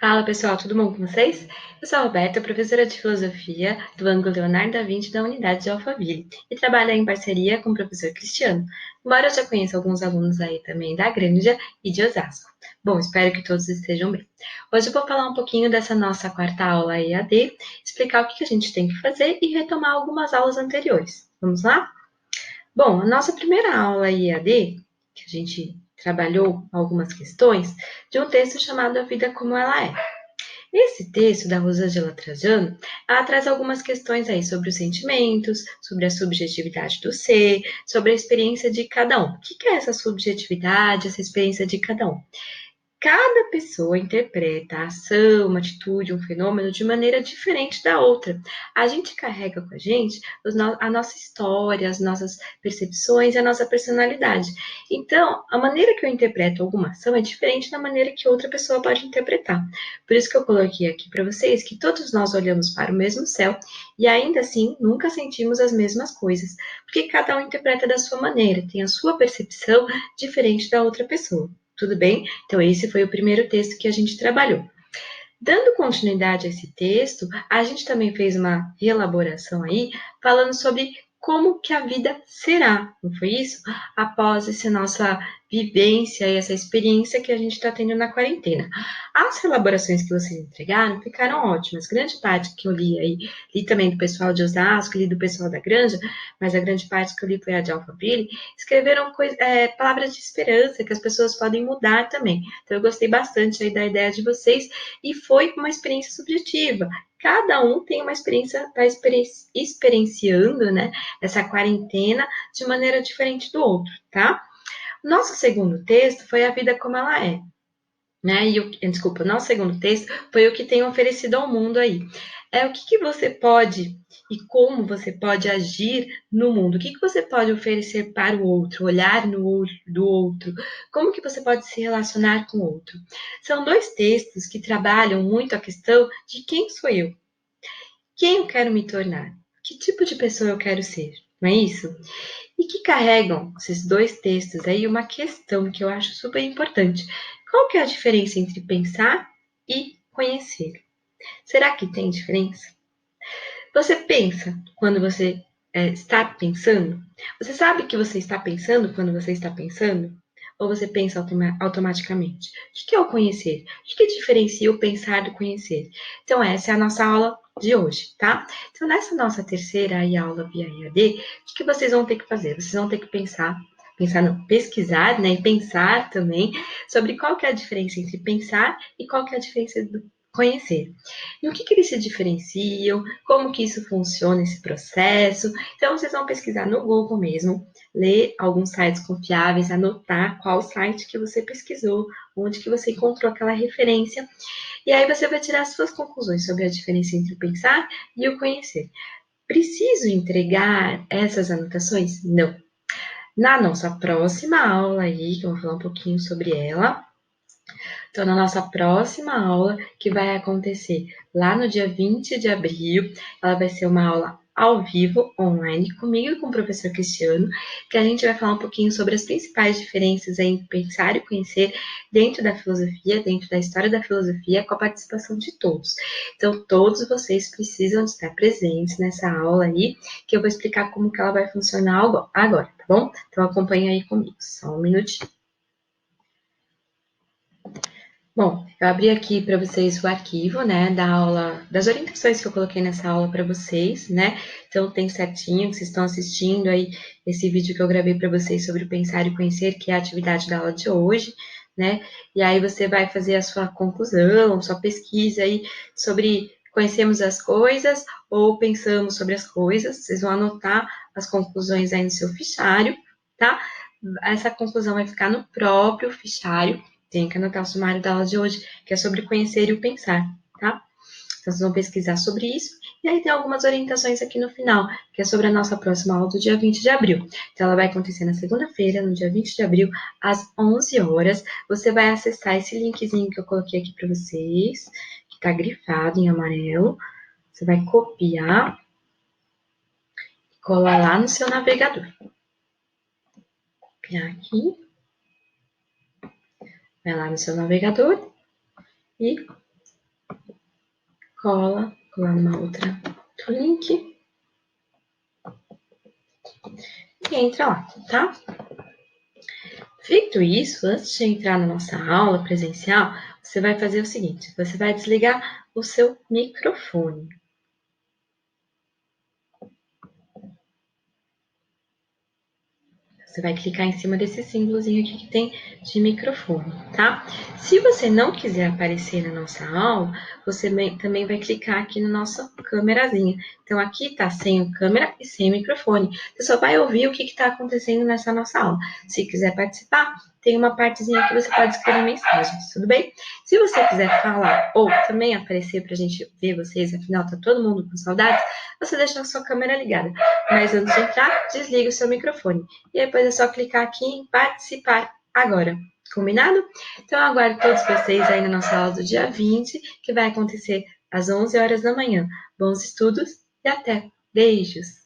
Fala pessoal, tudo bom com vocês? Eu sou a Roberta, professora de Filosofia do ângulo Leonardo da Vinci da Unidade de Alphaville e trabalho em parceria com o professor Cristiano, embora eu já conheça alguns alunos aí também da Granja e de Osasco. Bom, espero que todos estejam bem. Hoje eu vou falar um pouquinho dessa nossa quarta aula EAD, explicar o que a gente tem que fazer e retomar algumas aulas anteriores. Vamos lá? Bom, a nossa primeira aula EAD, que a gente trabalhou algumas questões, de um texto chamado A Vida Como Ela É. Esse texto da Rosângela Trajano, ela traz algumas questões aí sobre os sentimentos, sobre a subjetividade do ser, sobre a experiência de cada um. O que é essa subjetividade, essa experiência de cada um? Cada pessoa interpreta a ação, uma atitude, um fenômeno de maneira diferente da outra. A gente carrega com a gente a nossa história, as nossas percepções e a nossa personalidade. Então, a maneira que eu interpreto alguma ação é diferente da maneira que outra pessoa pode interpretar. Por isso que eu coloquei aqui para vocês que todos nós olhamos para o mesmo céu e ainda assim nunca sentimos as mesmas coisas, porque cada um interpreta da sua maneira, tem a sua percepção diferente da outra pessoa. Tudo bem? Então, esse foi o primeiro texto que a gente trabalhou. Dando continuidade a esse texto, a gente também fez uma reelaboração aí, falando sobre como que a vida será, não foi isso? Após essa nossa vivência e essa experiência que a gente está tendo na quarentena. As elaborações que vocês entregaram ficaram ótimas. Grande parte que eu li aí, li também do pessoal de Osasco, li do pessoal da Granja, mas a grande parte que eu li foi a de Alphaville, escreveram palavras de esperança que as pessoas podem mudar também. Então eu gostei bastante aí da ideia de vocês e foi uma experiência subjetiva. Cada um tem uma experiência, está experienciando, né, essa quarentena de maneira diferente do outro, tá? Nosso segundo texto foi A Vida Como Ela É, né? Desculpa, nosso segundo texto foi o que tem oferecido ao mundo aí. É o que você pode e como você pode agir no mundo. O que você pode oferecer para o outro, olhar no olho do outro, como que você pode se relacionar com o outro. São dois textos que trabalham muito a questão de quem sou eu, quem eu quero me tornar, que tipo de pessoa eu quero ser, não é isso? E que carregam esses dois textos aí uma questão que eu acho super importante. Qual que é a diferença entre pensar e conhecer? Será que tem diferença? Você pensa quando você está pensando? Você sabe que você está pensando quando você está pensando? Ou você pensa automaticamente? O que é o conhecer? O que diferencia o pensar do conhecer? Então, essa é a nossa aula de hoje, tá? Então, nessa nossa terceira aula via EAD, o que vocês vão ter que fazer? Vocês vão ter que pensar não, pesquisar, né, e pensar também sobre qual que é a diferença entre pensar e qual que é a diferença do conhecer. E o que eles se diferenciam, como que isso funciona, esse processo. Então, vocês vão pesquisar no Google mesmo, ler alguns sites confiáveis, anotar qual site que você pesquisou, onde que você encontrou aquela referência, e aí você vai tirar as suas conclusões sobre a diferença entre o pensar e o conhecer. Preciso entregar essas anotações? Não. Na nossa próxima aula aí, que eu vou falar um pouquinho sobre ela, então, na nossa próxima aula, que vai acontecer lá no dia 20 de abril, ela vai ser uma aula ao vivo, online, comigo e com o professor Cristiano, que a gente vai falar um pouquinho sobre as principais diferenças entre pensar e conhecer dentro da filosofia, dentro da história da filosofia, com a participação de todos. Então, todos vocês precisam estar presentes nessa aula aí, que eu vou explicar como que ela vai funcionar agora, tá bom? Então, acompanha aí comigo, só um minutinho. Bom, eu abri aqui para vocês o arquivo, né, da aula, das orientações que eu coloquei nessa aula para vocês, né? Então tem certinho, vocês estão assistindo aí esse vídeo que eu gravei para vocês sobre o pensar e conhecer, que é a atividade da aula de hoje, né? E aí você vai fazer a sua conclusão, sua pesquisa aí sobre conhecemos as coisas ou pensamos sobre as coisas. Vocês vão anotar as conclusões aí no seu fichário, tá? Essa conclusão vai ficar no próprio fichário. Tem que anotar o sumário da aula de hoje, que é sobre conhecer e o pensar, tá? Então, vocês vão pesquisar sobre isso. E aí tem algumas orientações aqui no final, que é sobre a nossa próxima aula do dia 20 de abril. Então, ela vai acontecer na segunda-feira, no dia 20 de abril, às 11 horas. Você vai acessar esse linkzinho que eu coloquei aqui para vocês, que está grifado em amarelo. Você vai copiar e colar lá no seu navegador. Copiar aqui. Vai lá no seu navegador e colar numa outro link e entra lá, tá? Feito isso, antes de entrar na nossa aula presencial, você vai fazer o seguinte, você vai desligar o seu microfone. Você vai clicar em cima desse símbolozinho aqui que tem de microfone, tá? Se você não quiser aparecer na nossa aula, você também vai clicar aqui na nossa câmerazinha. Então, aqui tá sem câmera e sem microfone. Você só vai ouvir o que está acontecendo nessa nossa aula. Se quiser participar, tem uma partezinha que você pode escrever mensagens, tudo bem? Se você quiser falar ou também aparecer para a gente ver vocês, afinal tá todo mundo com saudades, você deixa a sua câmera ligada. Mas antes de entrar, desliga o seu microfone. E depois é só clicar aqui em participar agora. Combinado? Então, eu aguardo todos vocês aí na nossa aula do dia 20, que vai acontecer às 11 horas da manhã. Bons estudos e até! Beijos!